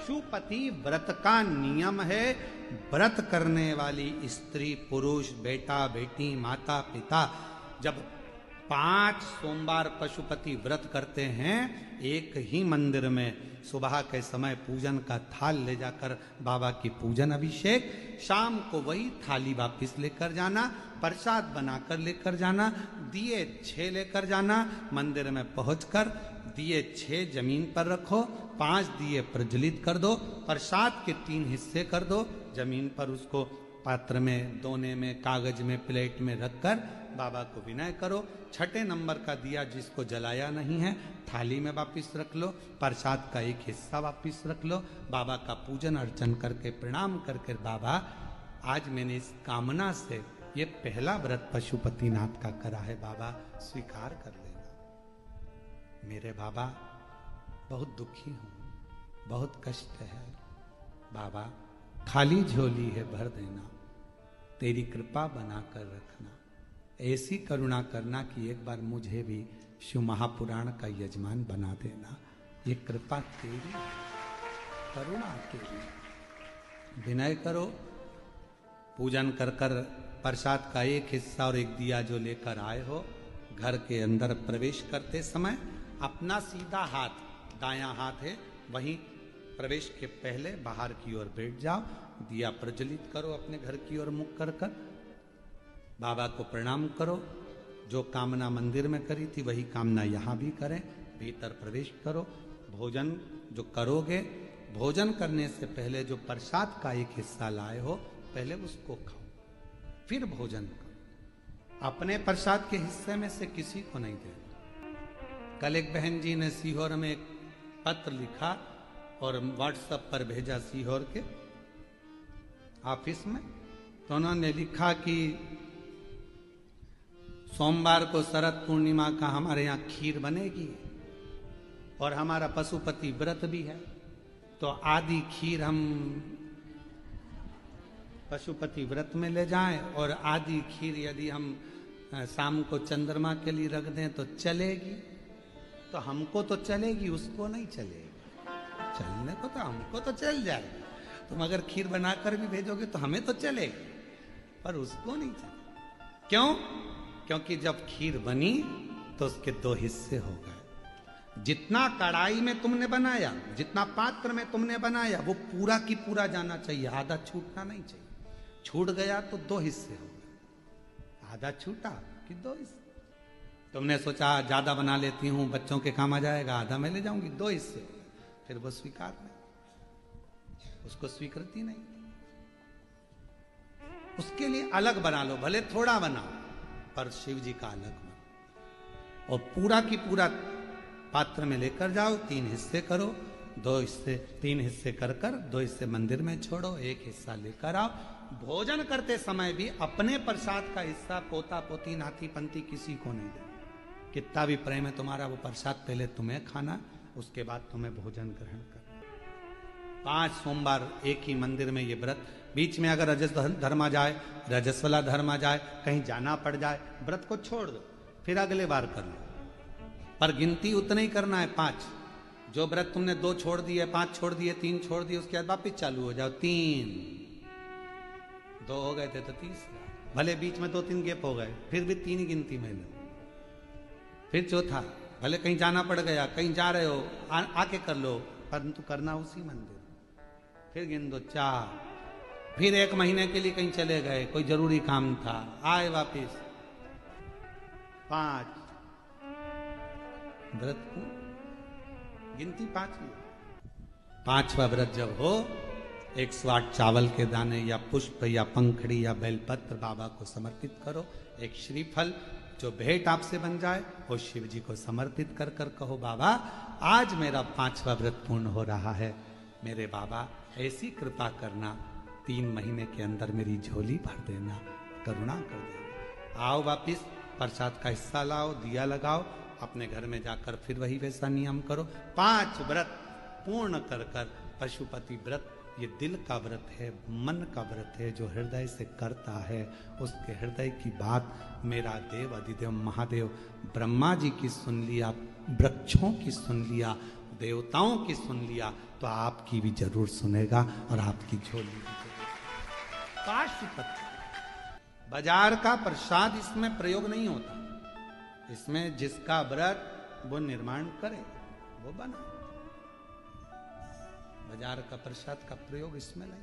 पशुपति व्रत का नियम है। व्रत करने वाली स्त्री, पुरुष, बेटा, बेटी, माता, पिता जब 5 सोमवार पशुपति व्रत करते हैं, एक ही मंदिर में सुबह के समय पूजन का थाल ले जाकर बाबा की पूजन अभिषेक, शाम को वही थाली वापिस लेकर जाना, प्रसाद बनाकर लेकर जाना, दिए 6 लेकर जाना, मंदिर में पहुंचकर दिए 6 जमीन पर रखो, 5 दिए प्रज्वलित कर दो, प्रसाद के 3 हिस्से कर दो, जमीन पर उसको पात्र में, दोने में, कागज में, प्लेट में रखकर बाबा को विनय करो। 6ठे नंबर का दिया जिसको जलाया नहीं है थाली में वापिस रख लो, प्रसाद का एक हिस्सा वापिस रख लो, बाबा का पूजन अर्चन करके प्रणाम करके, बाबा आज मैंने इस कामना से ये पहला व्रत पशुपतिनाथ का करा है, बाबा स्वीकार कर लेना। मेरे बाबा बहुत दुखी हूं, बहुत कष्ट है, बाबा खाली झोली है भर देना, तेरी कृपा बनाकर रखना, ऐसी करुणा करना कि एक बार मुझे भी शिव महापुराण का यजमान बना देना, ये कृपा तेरी, करुणा तेरी। विनय करो, पूजन कर कर प्रसाद का एक हिस्सा और एक दिया जो लेकर आए हो, घर के अंदर प्रवेश करते समय अपना सीधा हाथ, दायां हाथ है, वहीं प्रवेश के पहले बाहर की ओर बैठ जाओ, दिया प्रज्वलित करो, अपने घर की ओर मुख कर कर बाबा को प्रणाम करो। जो कामना मंदिर में करी थी वही कामना यहाँ भी करें, भीतर प्रवेश करो। भोजन जो करोगे, भोजन करने से पहले जो प्रसाद का एक हिस्सा लाए हो पहले उसको खाओ, फिर भोजन करो। अपने प्रसाद के हिस्से में से किसी को नहीं देना। कल एक बहन जी ने सीहोर में एक पत्र लिखा और व्हाट्सएप पर भेजा सीहोर के ऑफिस में, तो उन्होंने लिखा कि सोमवार को शरद पूर्णिमा का हमारे यहाँ खीर बनेगी और हमारा पशुपति व्रत भी है, तो आधी खीर हम पशुपति व्रत में ले जाएं और आधी खीर यदि हम शाम को चंद्रमा के लिए रख दें तो चलेगी। तो हमको तो चलेगी, उसको नहीं चलेगी। चलने को तो हमको तो चल जाएगा, तुम अगर खीर बनाकर भी भेजोगे तो हमें तो चलेगी, पर उसको नहीं चलेगी। क्यों? क्योंकि जब खीर बनी तो उसके 2 हिस्से हो गए। जितना कढ़ाई में तुमने बनाया, जितना पात्र में तुमने बनाया, वो पूरा की पूरा जाना चाहिए, आधा छूटना नहीं चाहिए। छूट गया तो 2 हिस्से हो गए, आधा छूटा कि 2 हिस्से। तुमने सोचा ज्यादा बना लेती हूं, बच्चों के काम आ जाएगा, आधा मैं ले जाऊंगी, 2 हिस्से हो गए, फिर वो स्वीकार नहीं, उसको स्वीकृति नहीं। उसके लिए अलग बना लो, भले थोड़ा बनाओ, पर शिव जी का अलग बनो। और पूरा की पूरा पात्र में लेकर जाओ, 3 हिस्से करो, 2 हिस्से, 3 हिस्से कर कर 2 हिस्से मंदिर में छोड़ो, 1 हिस्सा लेकर आओ। भोजन करते समय भी अपने प्रसाद का हिस्सा पोता पोती नाती पंती किसी को नहीं देना। कितना भी प्रेम है तुम्हारा, वो प्रसाद पहले तुम्हें खाना, उसके बाद तुम्हें भोजन ग्रहण करना। 5 सोमवार एक ही मंदिर में ये व्रत। बीच में अगर रजस धर्म आ जाए, रजस्वला धर्म आ जाए, कहीं जाना पड़ जाए, व्रत को छोड़ दो, फिर अगले बार कर लो, पर गिनती उतना ही करना है 5। जो व्रत तुमने 2 छोड़ दिए, 5 छोड़ दिए, 3 छोड़ दिए, उसके बाद वापिस चालू हो जाओ। 3 2 हो गए थे तो 3, भले बीच में 2-3 गैप हो गए, फिर भी 3 ही गिनती में लो। फिर चौथा, भले कहीं जाना पड़ गया, कहीं जा रहे हो, आके कर लो, परंतु करना उसी मंदिर। फिर गिन दो 4, फिर 1 महीने के लिए कहीं चले गए, कोई जरूरी काम था, आए वापिस 5। व्रत को गिनती 5 ही। 5वां व्रत जब हो, 108 चावल के दाने या पुष्प या पंखड़ी या बेलपत्र बाबा को समर्पित करो। एक श्रीफल जो भेंट आपसे बन जाए वो शिव जी को समर्पित कर कर कहो, बाबा आज मेरा 5वां व्रत पूर्ण हो रहा है, मेरे बाबा ऐसी कृपा करना, 3 महीने के अंदर मेरी झोली भर देना, करुणा कर देना। आओ वापिस प्रसाद का हिस्सा लाओ, दिया लगाओ, अपने घर में जाकर फिर वही वैसा नियम करो। 5 व्रत पूर्ण कर कर पशुपति व्रत, ये दिल का व्रत है, मन का व्रत है, जो हृदय से करता है उसके हृदय की बात मेरा देव अधिदेव महादेव ब्रह्मा जी की सुन लिया, वृक्षों की सुन लिया, देवताओं की सुन लिया तो आपकी भी जरूर सुनेगा और आपकी झोली भी जरूर। पाशुपति बाजार का प्रसाद इसमें प्रयोग नहीं होता, इसमें जिसका व्रत वो निर्माण करे वो बना। बाजार का प्रसाद का प्रयोग इसमें नहीं।